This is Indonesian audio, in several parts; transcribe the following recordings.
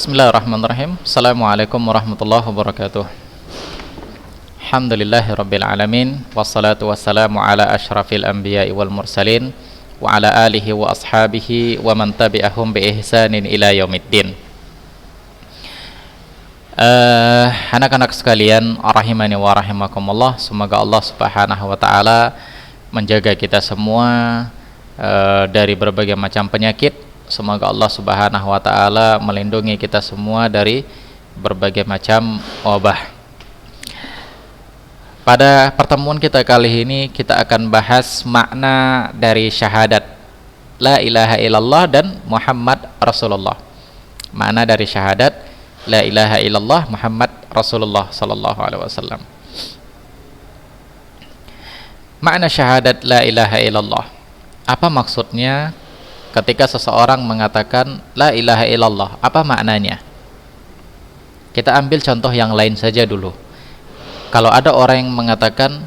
Bismillahirrahmanirrahim. Assalamualaikum warahmatullahi wabarakatuh. Alhamdulillahirabbil alamin wassalatu wassalamu ala asyrafil anbiya'i wal mursalin wa ala alihi wa ashabihi wa man tabi'ahum bi ihsanin ila yaumiddin. Anak-anak sekalian, rahimani wa rahimakumullah, semoga Allah Subhanahu wa taala menjaga kita semua dari berbagai macam penyakit. Semoga Allah Subhanahu wa taala melindungi kita semua dari berbagai macam wabah. Pada pertemuan kita kali ini kita akan bahas makna dari syahadat la ilaha illallah dan Muhammad Rasulullah. Makna dari syahadat la ilaha illallah Muhammad Rasulullah sallallahu alaihi wasallam. Makna syahadat la ilaha illallah. Apa maksudnya? Ketika seseorang mengatakan la ilaha illallah, apa maknanya? Kita ambil contoh yang lain saja dulu. Kalau ada orang yang mengatakan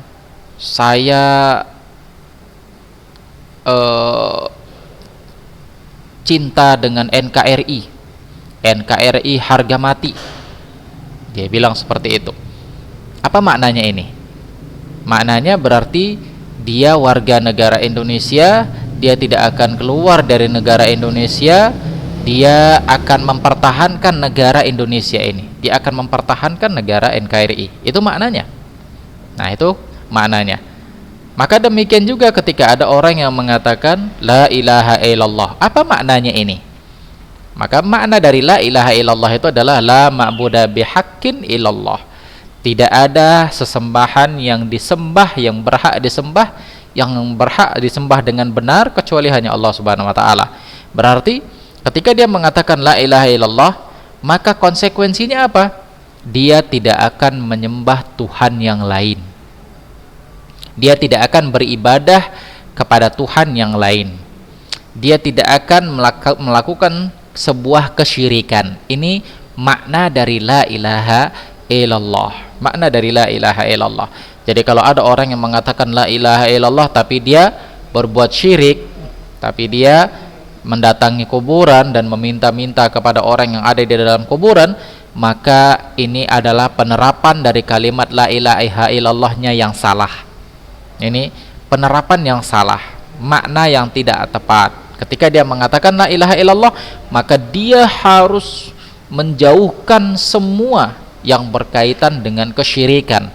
saya cinta dengan NKRI, NKRI harga mati, dia bilang seperti itu. Apa maknanya ini? Maknanya berarti dia warga negara Indonesia, dia tidak akan keluar dari negara Indonesia, dia akan mempertahankan negara Indonesia ini, dia akan mempertahankan negara NKRI. Itu maknanya. Nah, itu maknanya. Maka demikian juga ketika ada orang yang mengatakan la ilaha illallah, apa maknanya ini? Maka makna dari la ilaha illallah itu adalah la ma'buda bihaqqin illallah. Tidak ada sesembahan yang disembah, yang berhak disembah, yang berhak disembah dengan benar kecuali hanya Allah Subhanahu wa taala. Berarti ketika dia mengatakan la ilaha illallah, maka konsekuensinya apa? Dia tidak akan menyembah Tuhan yang lain. Dia tidak akan beribadah kepada Tuhan yang lain. Dia tidak akan melakukan sebuah kesyirikan. Ini makna dari la ilaha illallah. Makna dari la ilaha illallah. Jadi kalau ada orang yang mengatakan la ilaha illallah tapi dia berbuat syirik, tapi dia mendatangi kuburan dan meminta-minta kepada orang yang ada di dalam kuburan, maka ini adalah penerapan dari kalimat la ilaha illallahnya yang salah. Ini penerapan yang salah, makna yang tidak tepat. Ketika dia mengatakan la ilaha illallah, maka dia harus menjauhkan semua yang berkaitan dengan kesyirikan,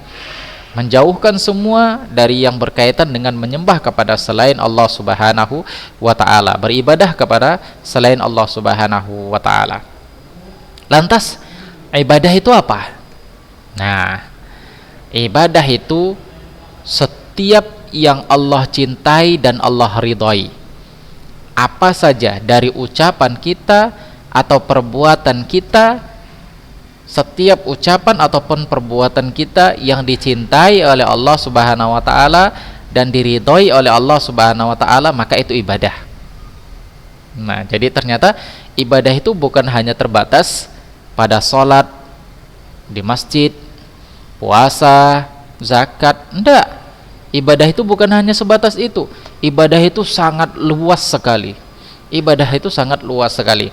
menjauhkan semua dari yang berkaitan dengan menyembah kepada selain Allah Subhanahu wa taala, beribadah kepada selain Allah Subhanahu wa taala. Lantas ibadah itu apa? Nah, ibadah itu setiap yang Allah cintai dan Allah ridhai. Apa saja dari ucapan kita atau perbuatan kita, setiap ucapan ataupun perbuatan kita yang dicintai oleh Allah Subhanahu wa taala dan diridhoi oleh Allah Subhanahu wa taala, maka itu ibadah. Nah, jadi ternyata ibadah itu bukan hanya terbatas pada sholat di masjid, puasa, zakat. Enggak. Ibadah itu bukan hanya sebatas itu. Ibadah itu sangat luas sekali. Ibadah itu sangat luas sekali.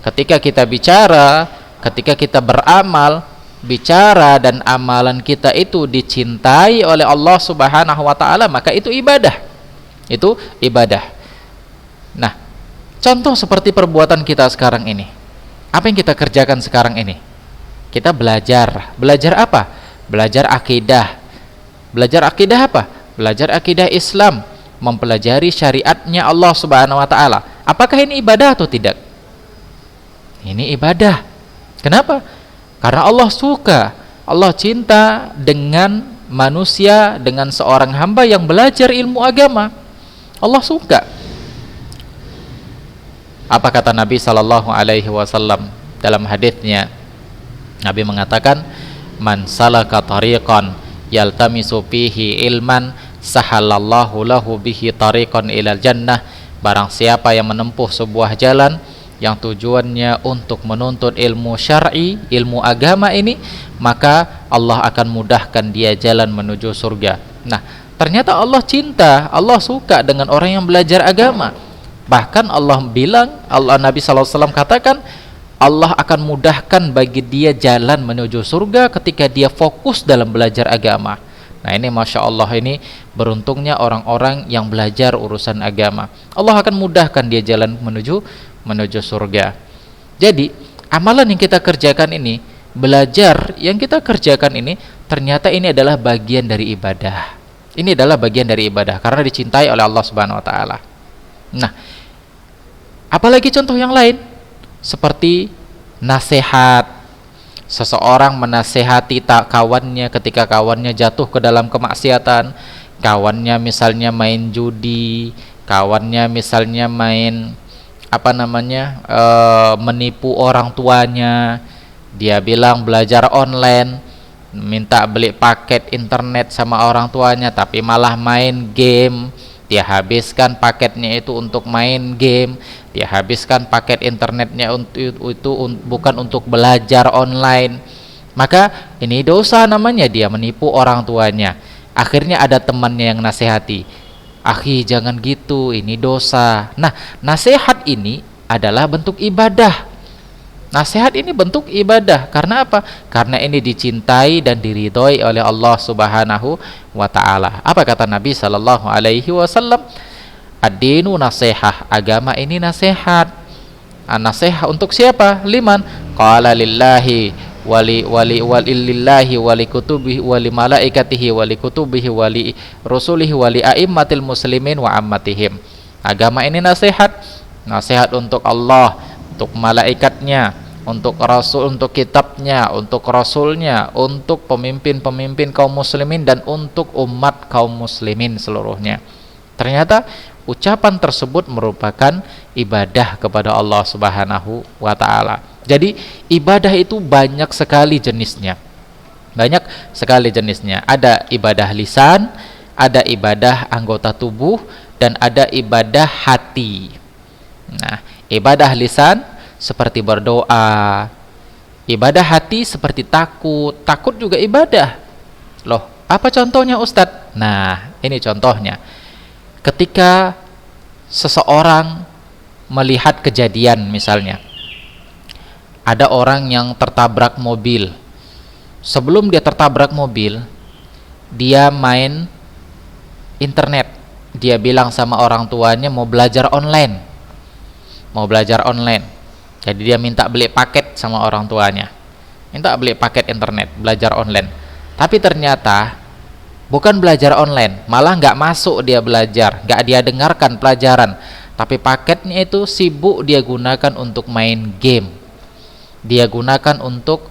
Ketika kita bicara, ketika kita beramal, bicara dan amalan kita itu dicintai oleh Allah Subhanahu wa taala, maka itu ibadah. Itu ibadah. Nah, contoh seperti perbuatan kita sekarang ini. Apa yang kita kerjakan sekarang ini? Kita belajar. Belajar apa? Belajar akidah. Belajar akidah apa? Belajar akidah Islam, mempelajari syariatnya Allah Subhanahu wa taala. Apakah ini ibadah atau tidak? Ini ibadah. Kenapa? Karena Allah suka, Allah cinta dengan manusia, dengan seorang hamba yang belajar ilmu agama. Allah suka. Apa kata Nabi sallallahu alaihi wasallam dalam hadisnya? Nabi mengatakan, "Man salaka tariqan yaltamisu fihi ilman, sahalallahu lahu bihi tariqan ilal jannah." Barang siapa yang menempuh sebuah jalan yang tujuannya untuk menuntut ilmu syar'i, ilmu agama ini, maka Allah akan mudahkan dia jalan menuju surga. Nah, ternyata Allah cinta, Allah suka dengan orang yang belajar agama. Bahkan Allah bilang, Nabi SAW katakan, Allah akan mudahkan bagi dia jalan menuju surga ketika dia fokus dalam belajar agama. Nah ini Masya Allah, ini beruntungnya orang-orang yang belajar urusan agama. Allah akan mudahkan dia jalan menuju surga. Jadi amalan yang kita kerjakan ini, belajar yang kita kerjakan ini, ternyata ini adalah bagian dari ibadah. Ini adalah bagian dari ibadah karena dicintai oleh Allah Subhanahu wa taala. Nah, apalagi contoh yang lain seperti nasihat. Seseorang menasehati kawannya ketika kawannya jatuh ke dalam kemaksiatan, kawannya misalnya main judi, kawannya misalnya main menipu orang tuanya. Dia bilang belajar online, minta beli paket internet sama orang tuanya, tapi malah main game. Dia habiskan paketnya itu untuk main game, dia habiskan paket internetnya itu bukan untuk belajar online. Maka ini dosa namanya, dia menipu orang tuanya. Akhirnya ada temannya yang nasihati, "Akhi, jangan gitu, ini dosa." Nah, nasihat ini adalah bentuk ibadah. Nasihat ini bentuk ibadah. Karena apa? Karena ini dicintai dan diridhoi oleh Allah Subhanahu wa taala. Apa kata Nabi sallallahu alaihi wasallam? Ad-dinu nasihah. Agama ini nasihat. Nasihat untuk siapa? Liman? Qala lillahi walillahi wali kutubihi wali malaikatihi wali kutubihi wali rusulihi wali a'immatil muslimin wa ammatihim. Agama ini nasihat. Nasihat untuk Allah, untuk malaikatnya, untuk rasul, untuk kitabnya, untuk rasulnya, untuk pemimpin-pemimpin kaum muslimin, dan untuk umat kaum muslimin seluruhnya. Ternyata ucapan tersebut merupakan ibadah kepada Allah Subhanahu wa taala. Jadi ibadah itu banyak sekali jenisnya. Banyak sekali jenisnya. Ada ibadah lisan, ada ibadah anggota tubuh, dan ada ibadah hati. Nah, ibadah lisan seperti berdoa, ibadah hati seperti takut. Takut juga ibadah. Loh, apa contohnya Ustadz? Nah, ini contohnya. Ketika seseorang melihat kejadian, misalnya ada orang yang tertabrak mobil. Sebelum dia tertabrak mobil, dia main internet. Dia bilang sama orang tuanya mau belajar online. Jadi dia minta beli paket sama orang tuanya, minta beli paket internet, belajar online. Tapi ternyata bukan belajar online, malah nggak masuk dia belajar, nggak dia dengarkan pelajaran, tapi paketnya itu sibuk dia gunakan untuk main game, dia gunakan untuk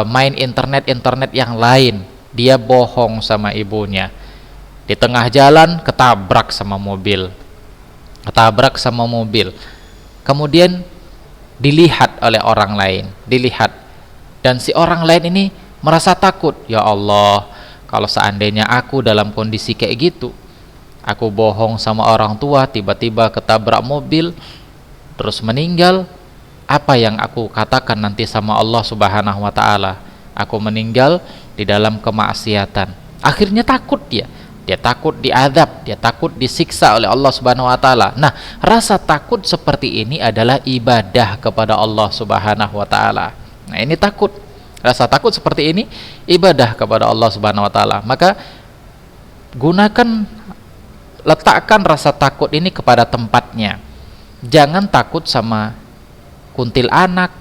main internet yang lain. Dia bohong sama ibunya. Di tengah jalan ketabrak sama mobil. Kemudian dilihat oleh orang lain, dan si orang lain ini merasa takut. Ya Allah, kalau seandainya aku dalam kondisi kayak gitu, aku bohong sama orang tua, tiba-tiba ketabrak mobil terus meninggal, apa yang aku katakan nanti sama Allah Subhanahu wa taala? Aku meninggal di dalam kemaksiatan. Akhirnya takut dia takut diazab, dia takut disiksa oleh Allah Subhanahu wa taala. Nah, rasa takut seperti ini adalah ibadah kepada Allah Subhanahu wa taala. Nah, ini takut. Rasa takut seperti ini ibadah kepada Allah Subhanahu wa taala. Maka letakkan rasa takut ini kepada tempatnya. Jangan takut sama kuntilanak,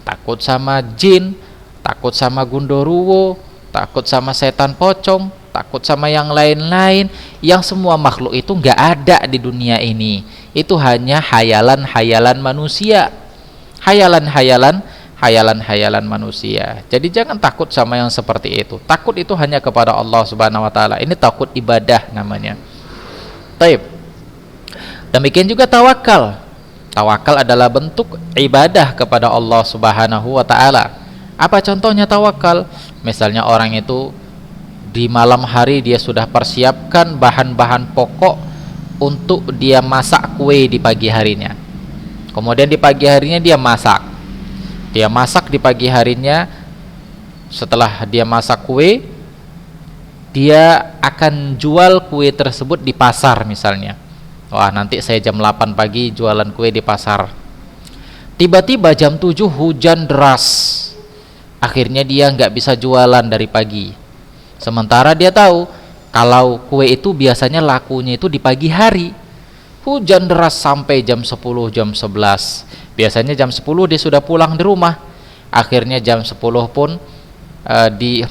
takut sama jin, takut sama gundurwo, takut sama setan pocong, takut sama yang lain-lain, yang semua makhluk itu nggak ada di dunia ini. Itu hanya hayalan-hayalan manusia, hayalan-hayalan manusia. Jadi jangan takut sama yang seperti itu. Takut itu hanya kepada Allah Subhanahu wa taala. Ini takut ibadah namanya. Taib. Demikian juga tawakal. Tawakal adalah bentuk ibadah kepada Allah Subhanahu wa taala. Apa contohnya tawakal? Misalnya orang itu di malam hari dia sudah persiapkan bahan-bahan pokok untuk dia masak kue di pagi harinya. Kemudian di pagi harinya dia masak. Dia masak di pagi harinya. Setelah dia masak kue, dia akan jual kue tersebut di pasar misalnya. Wah, nanti saya jam 8 pagi jualan kue di pasar. Tiba-tiba jam 7 hujan deras. Akhirnya dia nggak bisa jualan dari pagi. Sementara dia tahu kalau kue itu biasanya lakunya itu di pagi hari. Hujan deras sampai jam 10, jam 11. Biasanya jam 10 dia sudah pulang di rumah. Akhirnya jam 10 pun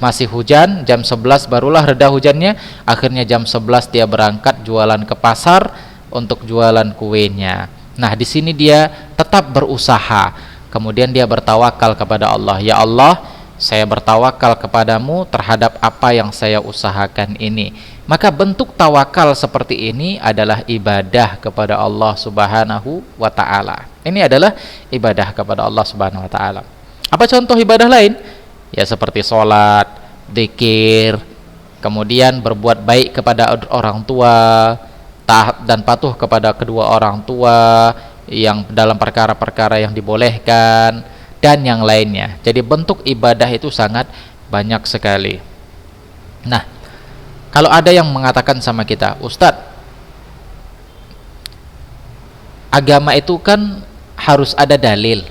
masih hujan, jam 11 barulah reda hujannya. Akhirnya jam 11 dia berangkat jualan ke pasar untuk jualan kuenya. Nah, di sini dia tetap berusaha. Kemudian dia bertawakal kepada Allah. Ya Allah, saya bertawakal kepadamu terhadap apa yang saya usahakan ini. Maka bentuk tawakal seperti ini adalah ibadah kepada Allah Subhanahu wa ta'ala. Ini adalah ibadah kepada Allah Subhanahu wa ta'ala. Apa contoh ibadah lain? Ya seperti sholat, dzikir, kemudian berbuat baik kepada orang tua, taat dan patuh kepada kedua orang tua yang dalam perkara-perkara yang dibolehkan, dan yang lainnya. Jadi bentuk ibadah itu sangat banyak sekali. Nah, kalau ada yang mengatakan sama kita, Ustadz, agama itu kan harus ada dalil.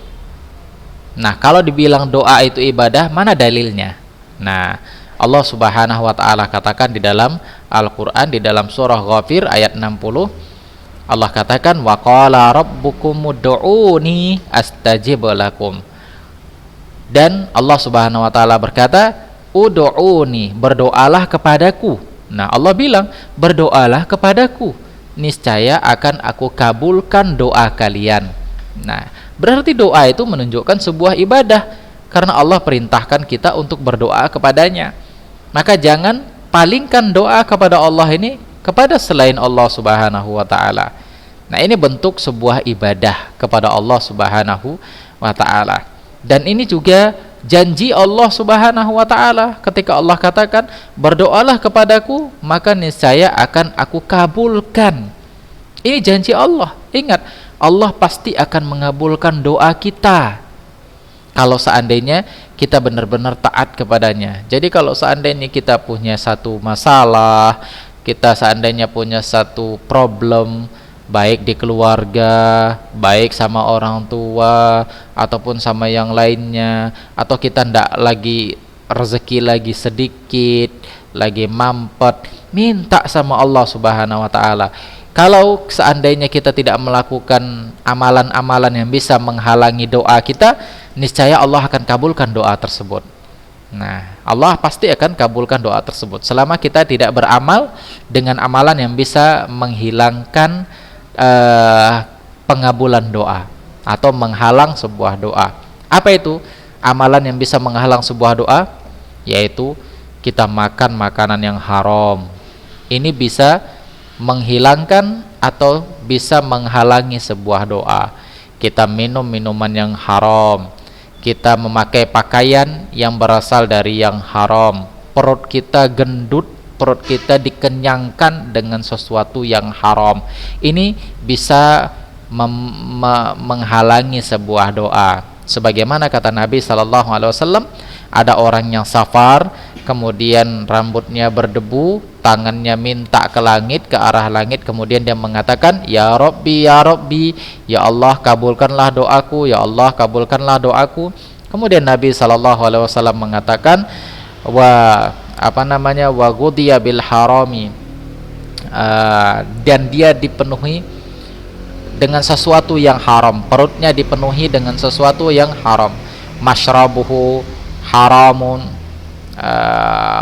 Nah, kalau dibilang doa itu ibadah, mana dalilnya? Nah, Allah Subhanahu wa ta'ala katakan di dalam Al-Quran, di dalam surah Ghafir ayat 60, Allah katakan, wa qala rabbukum ud'uni astajib lakum. Dan Allah Subhanahu wa ta'ala berkata, ud'uni, berdoalah kepadaku. Nah, Allah bilang, berdoalah kepadaku, niscaya akan aku kabulkan doa kalian. Nah, berarti doa itu menunjukkan sebuah ibadah, karena Allah perintahkan kita untuk berdoa kepadanya. Maka jangan palingkan doa kepada Allah ini kepada selain Allah Subhanahu wa ta'ala. Nah, ini bentuk sebuah ibadah kepada Allah Subhanahu wa ta'ala. Dan ini juga janji Allah Subhanahu wa ta'ala ketika Allah katakan, berdoalah kepadaku maka niscaya akan aku kabulkan. Ini janji Allah. Ingat, Allah pasti akan mengabulkan doa kita kalau seandainya kita benar-benar taat kepadanya. Jadi kalau seandainya kita punya satu masalah, kita seandainya punya satu problem, baik di keluarga, baik sama orang tua, ataupun sama yang lainnya, atau kita ndak lagi rezeki lagi sedikit, lagi mampet, minta sama Allah Subhanahu wa ta'ala. Kalau seandainya kita tidak melakukan amalan-amalan yang bisa menghalangi doa kita, niscaya Allah akan kabulkan doa tersebut. Nah, Allah pasti akan kabulkan doa tersebut selama kita tidak beramal dengan amalan yang bisa menghilangkan pengabulan doa atau menghalang sebuah doa. Apa itu amalan yang bisa menghalang sebuah doa? Yaitu kita makan makanan yang haram. Ini bisa menghilangkan atau bisa menghalangi sebuah doa. Kita minum minuman yang haram, kita memakai pakaian yang berasal dari yang haram, perut kita gendut, perut kita dikenyangkan dengan sesuatu yang haram. Ini bisa menghalangi sebuah doa. Sebagaimana kata Nabi SAW, ada orang yang safar, kemudian rambutnya berdebu, tangannya minta ke langit, ke arah langit, kemudian dia mengatakan, ya Rabbi, ya Rabbi, ya Allah kabulkanlah doaku, ya Allah kabulkanlah doaku. Kemudian Nabi SAW mengatakan, wa ghudiya bil harami, dan dia dipenuhi dengan sesuatu yang haram, perutnya dipenuhi dengan sesuatu yang haram. Mashrabuhu haramun,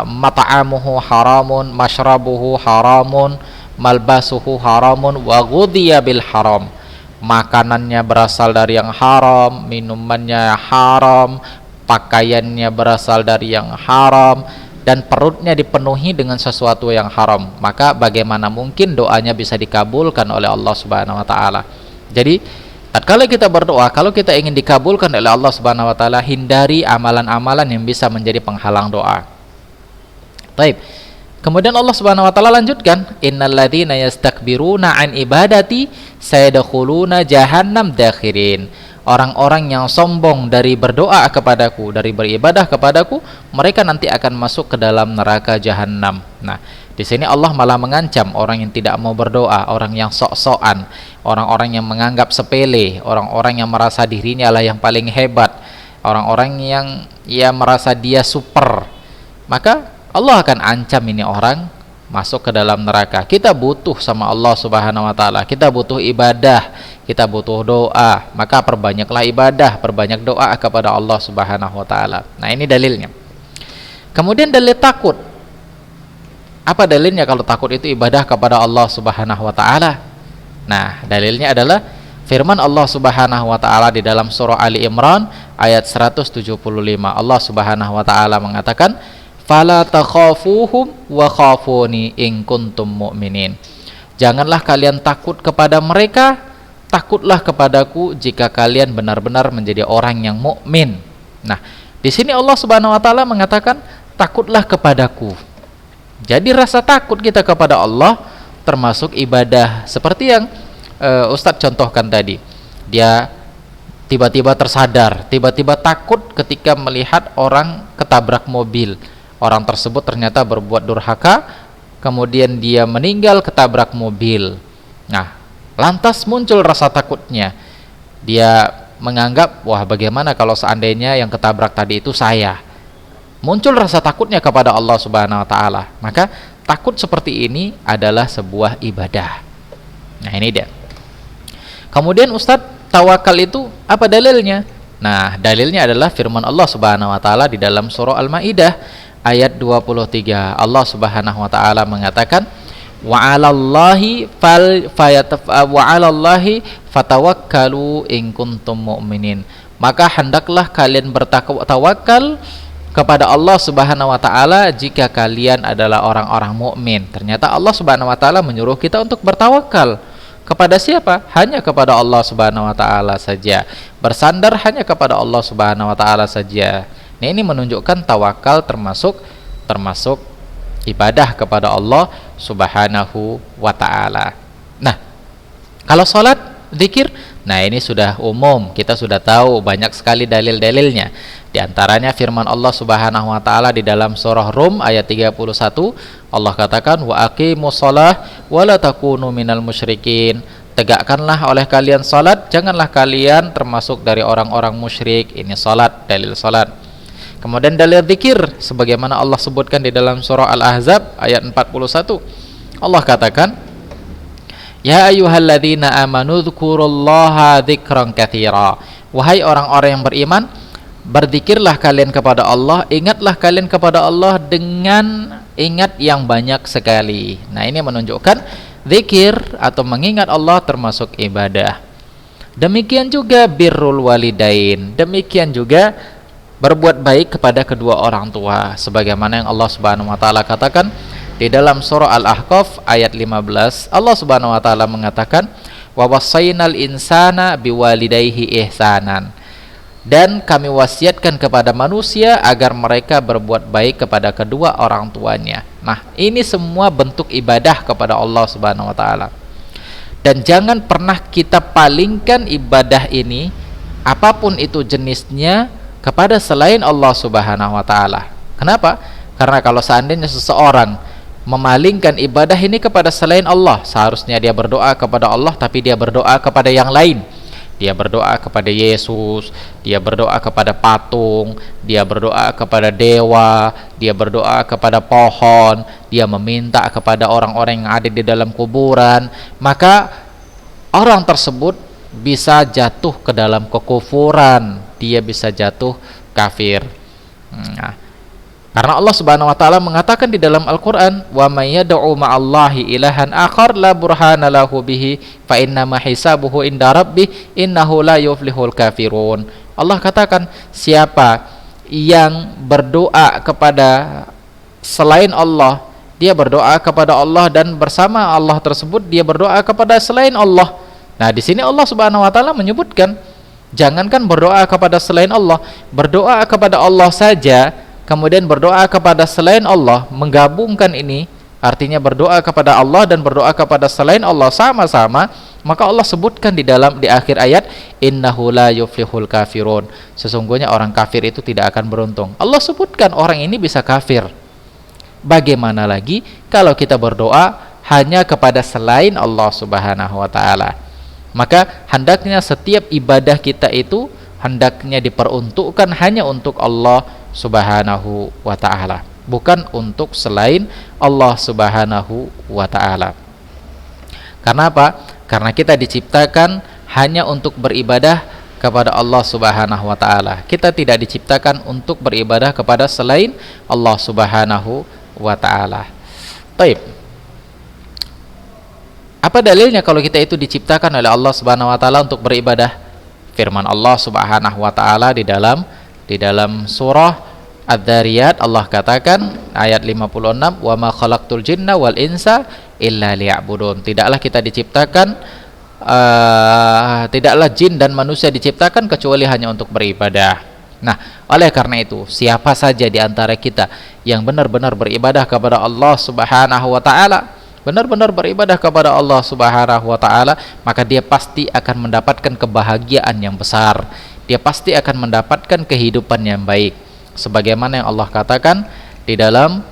mat'amuhu haramun, mashrabuhu haramun, malbasuhu haramun, wa ghudhiya bil haram. Makanannya berasal dari yang haram, minumannya haram, pakaiannya berasal dari yang haram, dan perutnya dipenuhi dengan sesuatu yang haram. Maka bagaimana mungkin doanya bisa dikabulkan oleh Allah Subhanahu wa ta'ala? Jadi tatkala kita berdoa, kalau kita ingin dikabulkan oleh Allah Subhanahu wa ta'ala, hindari amalan-amalan yang bisa menjadi penghalang doa. Baik. Kemudian Allah Subhanahu wa ta'ala lanjutkan, innalladzina yastakbiruna an ibadati sayadkhuluna jahannam dakhirin. Orang-orang yang sombong dari berdoa kepadaku, dari beribadah kepadaku, mereka nanti akan masuk ke dalam neraka jahanam. Nah, Di sini Allah malah mengancam orang yang tidak mau berdoa, orang yang sok-sokan, orang-orang yang menganggap sepele, orang-orang yang merasa dirinya lah yang paling hebat, orang-orang yang merasa dia super. Maka Allah akan ancam ini orang masuk ke dalam neraka. Kita butuh sama Allah Subhanahu wa taala. Kita butuh ibadah, kita butuh doa. Maka perbanyaklah ibadah, perbanyak doa kepada Allah Subhanahu wa taala. Nah, ini dalilnya. Kemudian dalil takut. Apa dalilnya kalau takut itu ibadah kepada Allah Subhanahu wa taala? Nah, dalilnya adalah firman Allah Subhanahu wa taala di dalam surah Ali Imran ayat 175. Allah Subhanahu wa taala mengatakan, "Fala takhafuhum wa khafuni in kuntum mu'minin." Janganlah kalian takut kepada mereka, takutlah kepadaku jika kalian benar-benar menjadi orang yang mukmin. Nah, di sini Allah Subhanahu wa taala mengatakan, takutlah kepadaku. Jadi rasa takut kita kepada Allah termasuk ibadah, seperti yang Ustadz contohkan tadi. Dia tiba-tiba tersadar, tiba-tiba takut ketika melihat orang ketabrak mobil. Orang tersebut ternyata berbuat durhaka, kemudian dia meninggal ketabrak mobil. Nah, lantas muncul rasa takutnya. Dia menganggap, wah, bagaimana kalau seandainya yang ketabrak tadi itu saya. Muncul rasa takutnya kepada Allah Subhanahu wa taala. Maka takut seperti ini adalah sebuah ibadah. Nah, ini dia. Kemudian Ustadz, tawakal itu apa dalilnya? Nah, dalilnya adalah firman Allah Subhanahu wa taala di dalam surah Al-Maidah ayat 23. Allah Subhanahu wa taala mengatakan, wa 'alallahi fatawakkalu in kuntum mu'minin. Maka hendaklah kalian bertawakal kepada Allah Subhanahu wa taala jika kalian adalah orang-orang mukmin. Ternyata Allah Subhanahu wa taala menyuruh kita untuk bertawakal. Kepada siapa? Hanya kepada Allah Subhanahu wa taala saja. Bersandar hanya kepada Allah Subhanahu wa taala saja. Nah, ini menunjukkan tawakal termasuk ibadah kepada Allah Subhanahu wa taala. Nah, kalau salat, zikir, nah ini sudah umum, kita sudah tahu banyak sekali dalil-dalilnya. Di antaranya firman Allah Subhanahu wa taala di dalam surah Rum ayat 31, Allah katakan, wa aqimus shalah wa la takunu minal musyrikin. Tegakkanlah oleh kalian salat, janganlah kalian termasuk dari orang-orang musyrik. Ini salat, dalil salat. Kemudian dalil zikir sebagaimana Allah sebutkan di dalam surah Al-Ahzab ayat 41. Allah katakan, ya ayyuhalladzina amanu dzkurullaha dzikran katsira. Wahai orang-orang yang beriman, berzikirlah kalian kepada Allah, ingatlah kalian kepada Allah dengan ingat yang banyak sekali. Nah, ini menunjukkan zikir atau mengingat Allah termasuk ibadah. Demikian juga birrul walidain, demikian juga berbuat baik kepada kedua orang tua, sebagaimana yang Allah Subhanahu wa taala katakan di dalam surah Al-Ahqaf ayat 15. Allah Subhanahu wa taala mengatakan, wa wassaynal insana biwalidayhi ihsanan. Dan kami wasiatkan kepada manusia agar mereka berbuat baik kepada kedua orang tuanya. Nah, ini semua bentuk ibadah kepada Allah Subhanahu wa taala. Dan jangan pernah kita palingkan ibadah ini, apapun itu jenisnya, kepada selain Allah Subhanahu wa taala. Kenapa? Karena kalau seandainya seseorang memalingkan ibadah ini kepada selain Allah, seharusnya dia berdoa kepada Allah tapi dia berdoa kepada yang lain. Dia berdoa kepada Yesus, dia berdoa kepada patung, dia berdoa kepada dewa, dia berdoa kepada pohon, dia meminta kepada orang-orang yang ada di dalam kuburan. Maka orang tersebut bisa jatuh ke dalam kekufuran, dia bisa jatuh kafir. Nah, karena Allah Subhanahu wa taala mengatakan di dalam Al-Qur'an, wa may yad'u ma'allahi ilahan akhar la burhana lahu bihi fa inna ma hisabuhu inda rabbih innahu la yuflihul kafirun. Allah katakan, siapa yang berdoa kepada selain Allah, dia berdoa kepada Allah, dan bersama Allah tersebut dia berdoa kepada selain Allah. Nah, di sini Allah Subhanahu wa taala menyebutkan, jangankan berdoa kepada selain Allah, berdoa kepada Allah saja, kemudian berdoa kepada selain Allah, menggabungkan ini, artinya berdoa kepada Allah dan berdoa kepada selain Allah sama-sama, maka Allah sebutkan di akhir ayat, innahu la yuflihul kafirun. Sesungguhnya orang kafir itu tidak akan beruntung. Allah sebutkan orang ini bisa kafir. Bagaimana lagi kalau kita berdoa hanya kepada selain Allah Subhanahu wa taala? Maka hendaknya setiap ibadah kita itu hendaknya diperuntukkan hanya untuk Allah Subhanahu wa taala, bukan untuk selain Allah Subhanahu wa taala. Karena apa? Karena kita diciptakan hanya untuk beribadah kepada Allah Subhanahu wa taala. Kita tidak diciptakan untuk beribadah kepada selain Allah Subhanahu wa taala. Baik. Apa dalilnya kalau kita itu diciptakan oleh Allah Subhanahu wa taala untuk beribadah? Firman Allah Subhanahu wa taala di dalam surah Adz-Dzariyat, Allah katakan ayat 56, "Wa ma khalaqtul jinna wal insa illa liya'budun." Tidaklah kita diciptakan tidaklah jin dan manusia diciptakan kecuali hanya untuk beribadah. Nah, oleh karena itu, siapa saja di antara kita yang benar-benar beribadah kepada Allah Subhanahu wa taala, benar-benar beribadah kepada Allah Subhanahu wa taala, maka dia pasti akan mendapatkan kebahagiaan yang besar. Dia pasti akan mendapatkan kehidupan yang baik. Sebagaimana yang Allah katakan di dalam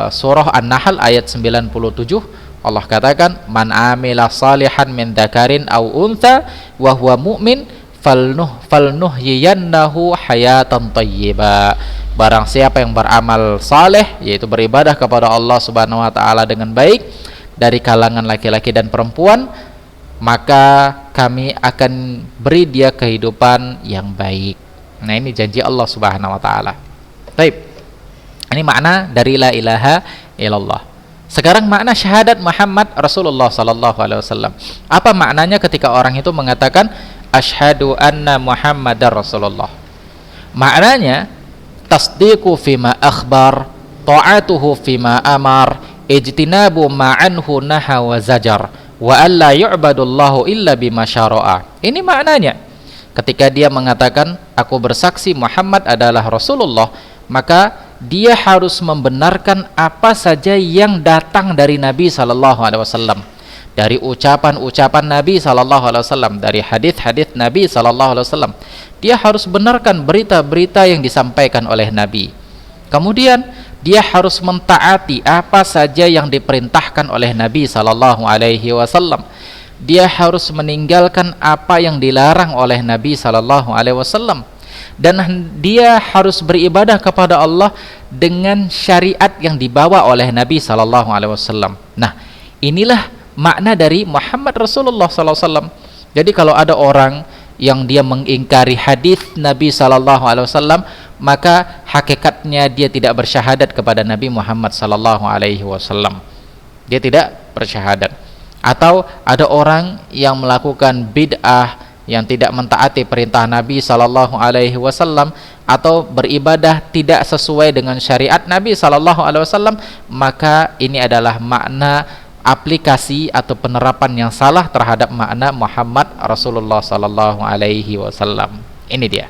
surah An-Nahl ayat 97, Allah katakan, "Man amila salihan min dzakarin aw untha wa huwa mu'min falnuhyiyannahu hayatan thayyibah." Barang siapa yang beramal saleh, yaitu beribadah kepada Allah Subhanahu wa taala dengan baik dari kalangan laki-laki dan perempuan, maka kami akan beri dia kehidupan yang baik. Nah, ini janji Allah Subhanahu wa taala. Baik. Ini makna dari la ilaha illallah. Sekarang makna syahadat Muhammad Rasulullah sallallahu alaihi wasallam. Apa maknanya ketika orang itu mengatakan asyhadu anna Muhammadar Rasulullah? Maknanya tasdiqu fima akhbar, ta'atuhu fima amar, ijtinabu ma'anhu naha wa zajar, wa alla yu'badullahu illa bima syara'a. Ini maknanya. Ketika dia mengatakan aku bersaksi Muhammad adalah Rasulullah, maka dia harus membenarkan apa saja yang datang dari Nabi sallallahu alaihi wasallam, dari ucapan-ucapan Nabi sallallahu alaihi wasallam, dari hadis-hadis Nabi sallallahu alaihi wasallam. Dia harus benarkan berita-berita yang disampaikan oleh Nabi. Kemudian dia harus mentaati apa saja yang diperintahkan oleh Nabi sallallahu alaihi wasallam. Dia harus meninggalkan apa yang dilarang oleh Nabi sallallahu alaihi wasallam. Dan dia harus beribadah kepada Allah dengan syariat yang dibawa oleh Nabi sallallahu alaihi wasallam. Nah, inilah makna dari Muhammad Rasulullah sallallahu alaihi wasallam. Jadi kalau ada orang yang dia mengingkari hadis Nabi sallallahu alaihi wasallam, maka hakikatnya dia tidak bersyahadat kepada Nabi Muhammad sallallahu alaihi wasallam. Dia tidak bersyahadat. Atau ada orang yang melakukan bid'ah, yang tidak mentaati perintah Nabi sallallahu alaihi wasallam, atau beribadah tidak sesuai dengan syariat Nabi sallallahu alaihi wasallam, maka ini adalah makna aplikasi atau penerapan yang salah terhadap makna Muhammad Rasulullah sallallahu alaihi wasallam. Ini dia.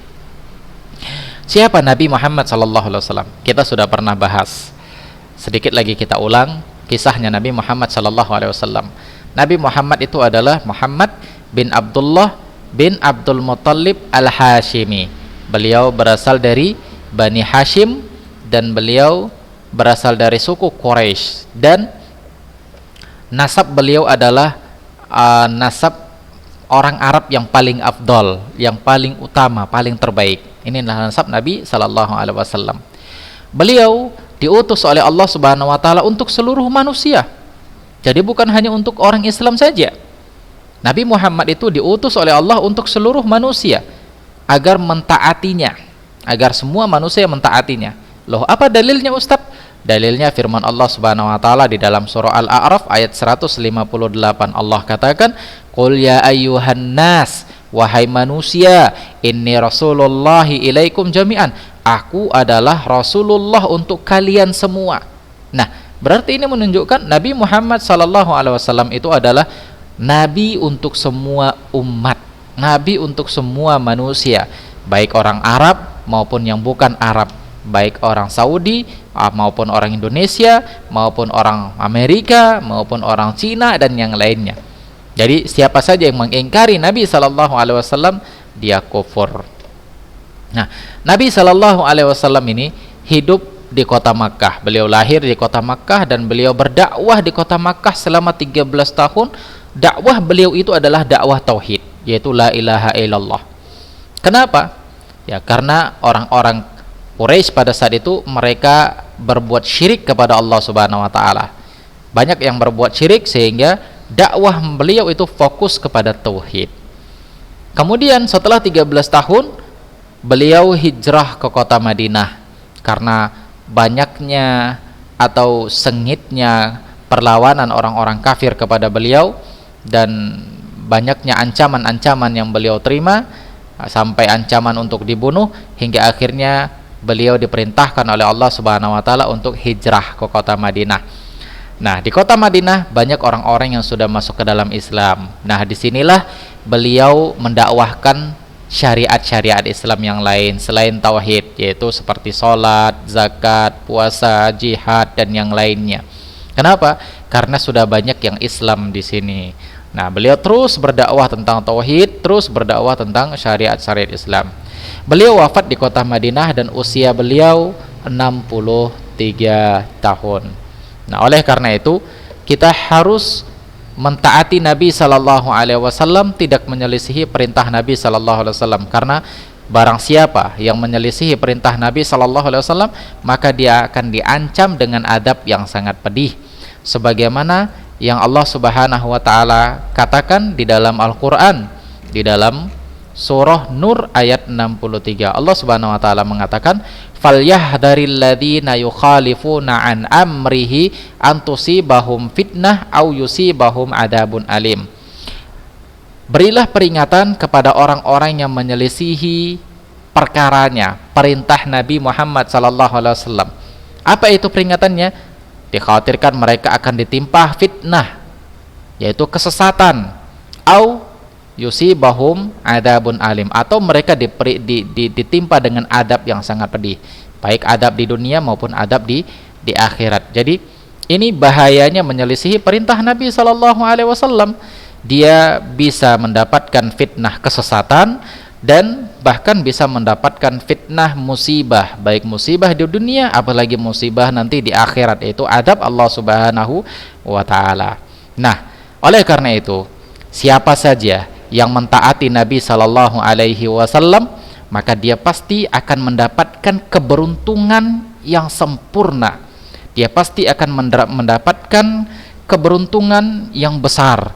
Siapa Nabi Muhammad sallallahu alaihi wasallam? Kita sudah pernah bahas. Sedikit lagi kita ulang kisahnya Nabi Muhammad sallallahu alaihi wasallam. Nabi Muhammad itu adalah Muhammad bin Abdullah bin Abdul Muttalib Al-Hashimi. Beliau berasal dari Bani Hashim dan beliau berasal dari suku Quraisy, dan nasab beliau adalah nasab orang Arab yang paling afdol, yang paling utama, paling terbaik. Ini adalah nasab Nabi sallallahu alaihi wasallam. Beliau diutus oleh Allah Subhanahu wa taala untuk seluruh manusia. Jadi bukan hanya untuk orang Islam saja. Nabi Muhammad itu diutus oleh Allah untuk seluruh manusia agar mentaatinya, agar semua manusia mentaatinya. Loh, apa dalilnya Ustaz? Dalilnya firman Allah Subhanahu wa taala di dalam surah Al-A'raf ayat 158. Allah katakan, "Qul ya ayyuhan nas, wahai manusia, inni rasulullahi ilaikum jami'an." Aku adalah Rasulullah untuk kalian semua. Nah, berarti ini menunjukkan Nabi Muhammad sallallahu alaihi wasallam itu adalah Nabi untuk semua umat, Nabi untuk semua manusia, baik orang Arab maupun yang bukan Arab, baik orang Saudi maupun orang Indonesia, maupun orang Amerika, maupun orang Cina dan yang lainnya. Jadi siapa saja yang mengingkari Nabi sallallahu alaihi wasallam, dia kufur. Nah, Nabi sallallahu alaihi wasallam ini hidup di kota Makkah. Beliau lahir di kota Makkah dan beliau berdakwah di kota Makkah selama 13 tahun. Dakwah beliau itu adalah dakwah tauhid, yaitu la ilaha illallah. Kenapa? Ya karena orang-orang Quraisy pada saat itu mereka berbuat syirik kepada Allah Subhanahu wa taala. Banyak yang berbuat syirik sehingga dakwah beliau itu fokus kepada tauhid. Kemudian setelah 13 tahun beliau hijrah ke kota Madinah karena banyaknya atau sengitnya perlawanan orang-orang kafir kepada beliau dan banyaknya ancaman-ancaman yang beliau terima, sampai ancaman untuk dibunuh, hingga akhirnya beliau diperintahkan oleh Allah Subhanahu wa taala untuk hijrah ke kota Madinah. Nah, di kota Madinah banyak orang-orang yang sudah masuk ke dalam Islam. Nah, disinilah beliau mendakwahkan syariat-syariat Islam yang lain selain tauhid, yaitu seperti sholat, zakat, puasa, jihad, dan yang lainnya. Kenapa? Karena sudah banyak yang Islam di sini. Nah, beliau terus berdakwah tentang tauhid, terus berdakwah tentang syariat-syariat Islam. Beliau wafat di kota Madinah dan usia beliau 63 tahun. Nah, oleh karena itu kita harus mentaati Nabi sallallahu alaihi wasallam, tidak menyelisihi perintah Nabi sallallahu alaihi wasallam, karena barang siapa yang menyelisihi perintah Nabi sallallahu alaihi wasallam maka dia akan diancam dengan adab yang sangat pedih, sebagaimana yang Allah Subhanahu wa taala katakan di dalam Al-Qur'an, di dalam surah Nur ayat 63. Allah Subhanahu wa taala mengatakan, "Falyahdharil ladzina yukhalifuna an amrihi an tusibahum fitnah aw yusibahum adabun alim." Berilah peringatan kepada orang-orang yang menyelisihi perkaranya, perintah Nabi Muhammad sallallahu alaihi wasallam. Apa itu peringatannya? Dikhawatirkan mereka akan ditimpa fitnah, yaitu kesesatan, au yusibahum adabun alim, atau mereka ditimpa dengan adab yang sangat pedih, baik adab di dunia maupun adab di akhirat. Jadi ini bahayanya menyelisihi perintah Nabi sallallahu alaihi wasallam. Dia bisa mendapatkan fitnah kesesatan dan bahkan bisa mendapatkan fitnah musibah, baik musibah di dunia apalagi musibah nanti di akhirat, yaitu adab Allah Subhanahu wa taala. Nah, oleh karena itu siapa saja yang mentaati Nabi sallallahu alaihi wasallam maka dia pasti akan mendapatkan keberuntungan yang sempurna. Dia pasti akan mendapatkan keberuntungan yang besar,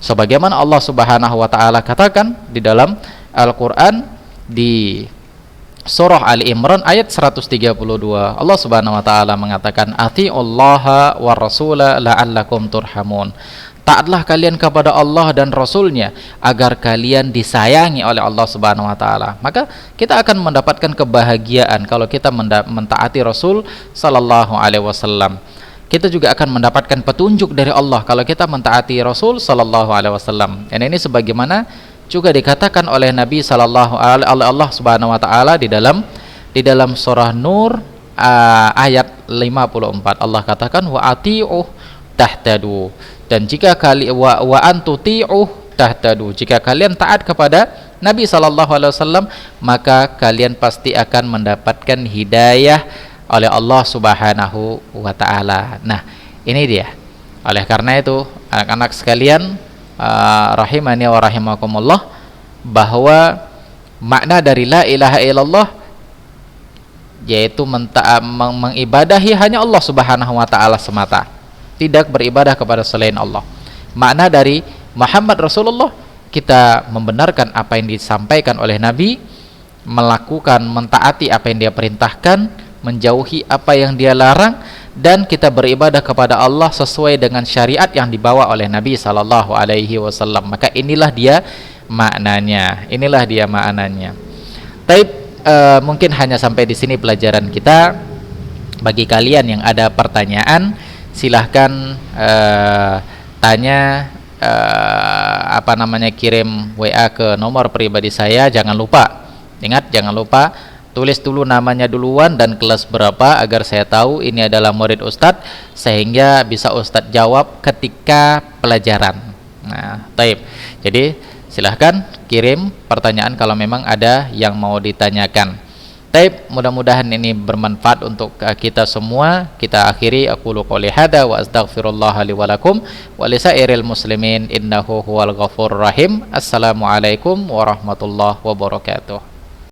sebagaimana Allah Subhanahu wa taala katakan di dalam Al-Qur'an di surah Ali Imran ayat 132. Allah Subhanahu wa taala mengatakan, "Atiullaha war rasula la'allakum turhamun." Taatlah kalian kepada Allah dan Rasulnya agar kalian disayangi oleh Allah Subhanahu wa taala. Maka kita akan mendapatkan kebahagiaan kalau kita mentaati Rasul sallallahu alaihi wasallam. Kita juga akan mendapatkan petunjuk dari Allah kalau kita mentaati Rasul sallallahu alaihi wasallam. Dan ini sebagaimana juga dikatakan oleh Nabi sallallahu alaihi Allah Subhanahu wa taala di dalam surah Nur ayat 54. Allah katakan, wa ati'u tahtadu, dan jika kalian wa antuti'u tahtadu, jika kalian taat kepada Nabi sallallahu alaihi wasallam maka kalian pasti akan mendapatkan hidayah oleh Allah Subhanahu wa taala. Nah, ini dia. Oleh karena itu, anak-anak sekalian, rahimani wa rahimakumullah, bahwa makna dari la ilaha illallah yaitu mengibadahi hanya Allah Subhanahu wa taala semata, tidak beribadah kepada selain Allah. Makna dari Muhammad Rasulullah, kita membenarkan apa yang disampaikan oleh Nabi, melakukan, mentaati apa yang dia perintahkan, menjauhi apa yang dia larang, dan kita beribadah kepada Allah sesuai dengan syariat yang dibawa oleh Nabi sallallahu alaihi wasallam. Maka inilah dia maknanya. Inilah dia maknanya. Taib, mungkin hanya sampai di sini pelajaran kita. Bagi kalian yang ada pertanyaan, silahkan tanya, kirim WA ke nomor pribadi saya. Jangan lupa, ingat, jangan lupa tulis dulu namanya duluan dan kelas berapa agar saya tahu ini adalah murid Ustadz, sehingga bisa Ustadz jawab ketika pelajaran. Nah, taib. Jadi silahkan kirim pertanyaan kalau memang ada yang mau ditanyakan. Taib, mudah-mudahan ini bermanfaat untuk kita semua. Kita akhiri, aqulu qouli hadza wa astaghfirullah li wa lakum wa lisairil muslimin innahu huwal ghafurur rahim. Assalamualaikum warahmatullahi wabarakatuh.